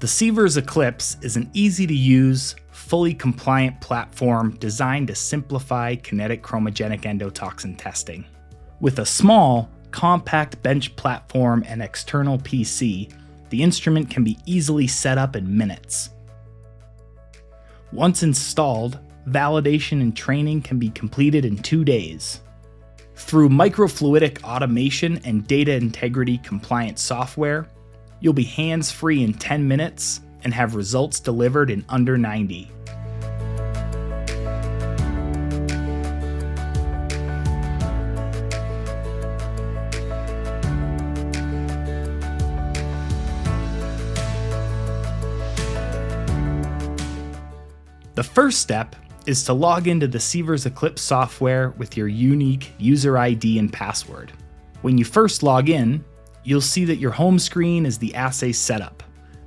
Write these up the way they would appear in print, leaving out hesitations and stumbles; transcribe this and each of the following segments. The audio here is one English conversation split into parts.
The SIEVERS Eclipse is an easy-to-use, fully compliant platform designed to simplify kinetic chromogenic endotoxin testing. With a small, compact bench platform and external PC, the instrument can be easily set up in minutes. Once installed, validation and training can be completed in 2 days. Through microfluidic automation and data integrity compliant software, you'll be hands-free in 10 minutes and have results delivered in under 90. The first step is to log into the SIEVERS Eclipse software with your unique user ID and password. When you first log in, you'll see that your home screen is the assay setup.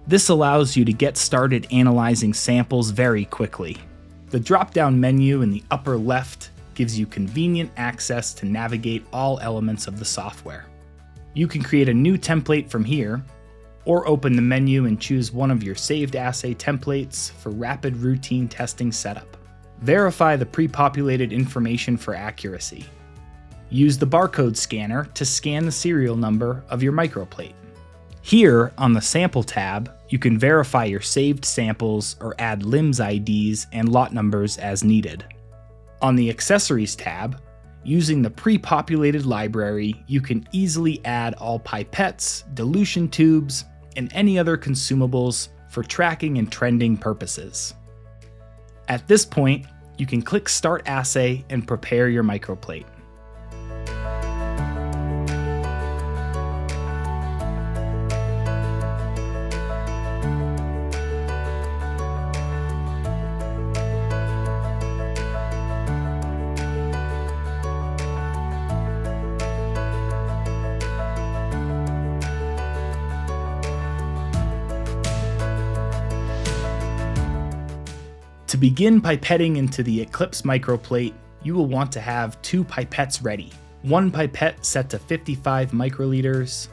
This allows you to get started analyzing samples very quickly. The drop-down menu in the upper left gives you convenient access to navigate all elements of the software. You can create a new template from here, or open the menu and choose one of your saved assay templates for rapid routine testing setup. Verify the pre-populated information for accuracy. Use the barcode scanner to scan the serial number of your microplate. Here, on the Sample tab, you can verify your saved samples or add LIMS IDs and lot numbers as needed. On the Accessories tab, using the pre-populated library, you can easily add all pipettes, dilution tubes, and any other consumables for tracking and trending purposes. At this point, you can click Start Assay and prepare your microplate. To begin pipetting into the Eclipse microplate, you will want to have 2 pipettes ready. One pipette set to 55 microliters,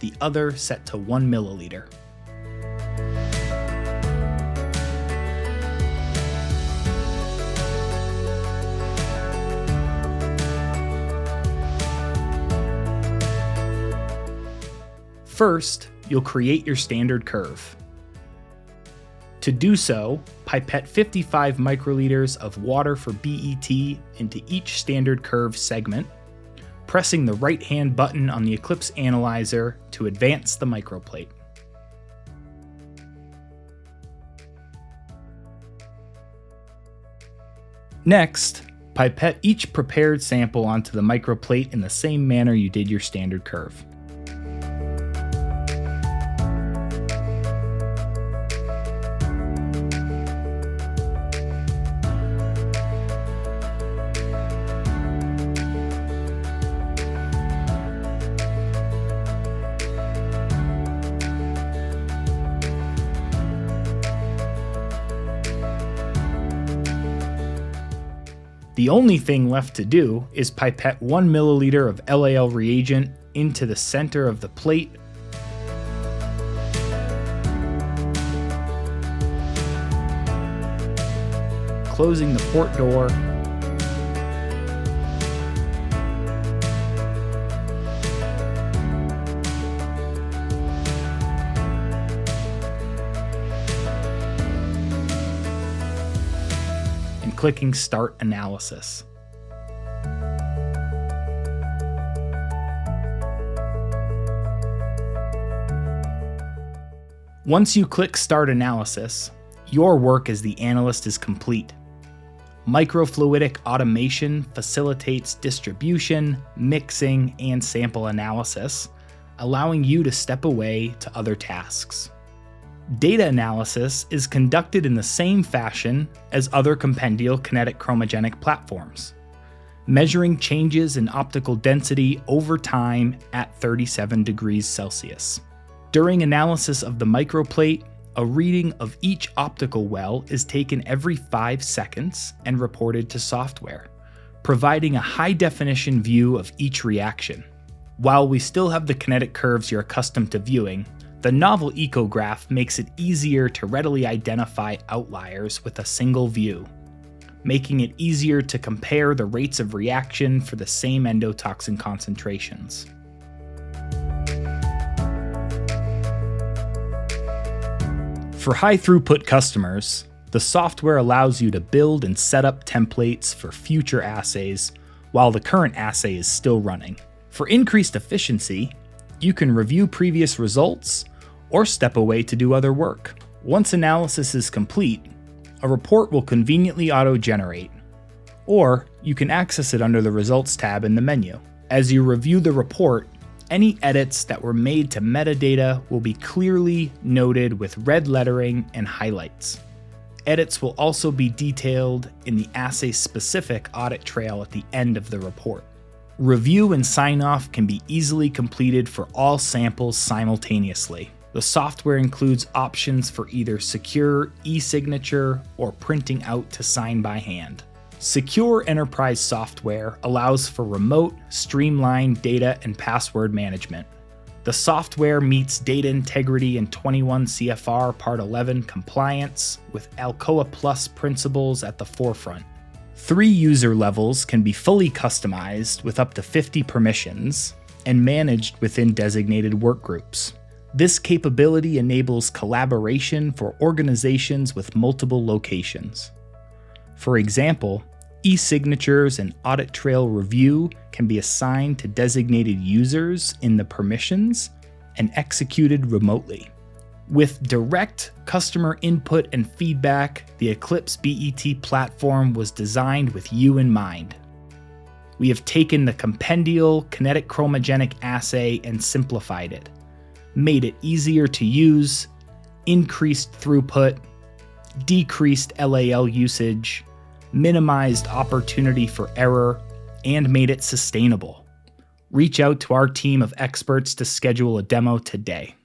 the other set to 1 milliliter. First, you'll create your standard curve. To do so, pipette 55 microliters of water for BET into each standard curve segment, pressing the right-hand button on the Eclipse analyzer to advance the microplate. Next, pipette each prepared sample onto the microplate in the same manner you did your standard curve. The only thing left to do is pipette 1 milliliter of LAL reagent into the center of the plate, closing the port door, clicking Start Analysis. Once you click Start Analysis, your work as the analyst is complete. Microfluidic automation facilitates distribution, mixing, and sample analysis, allowing you to step away to other tasks. Data analysis is conducted in the same fashion as other compendial kinetic chromogenic platforms, measuring changes in optical density over time at 37 degrees Celsius. During analysis of the microplate, a reading of each optical well is taken every 5 seconds and reported to software, providing a high-definition view of each reaction. While we still have the kinetic curves you're accustomed to viewing, the novel ecograph makes it easier to readily identify outliers with a single view, making it easier to compare the rates of reaction for the same endotoxin concentrations. For high-throughput customers, the software allows you to build and set up templates for future assays while the current assay is still running. For increased efficiency, you can review previous results or step away to do other work. Once analysis is complete, a report will conveniently auto-generate, or you can access it under the Results tab in the menu. As you review the report, any edits that were made to metadata will be clearly noted with red lettering and highlights. Edits will also be detailed in the assay-specific audit trail at the end of the report. Review and sign-off can be easily completed for all samples simultaneously. The software includes options for either secure e-signature or printing out to sign by hand. Secure enterprise software allows for remote, streamlined data and password management. The software meets data integrity and 21 CFR Part 11 compliance with Alcoa Plus principles at the forefront. 3 user levels can be fully customized with up to 50 permissions and managed within designated workgroups. This capability enables collaboration for organizations with multiple locations. For example, e-signatures and audit trail review can be assigned to designated users in the permissions and executed remotely. With direct customer input and feedback, the Eclipse BET platform was designed with you in mind. We have taken the compendial kinetic chromogenic assay and simplified it, made it easier to use, increased throughput, decreased LAL usage, minimized opportunity for error, and made it sustainable. Reach out to our team of experts to schedule a demo today.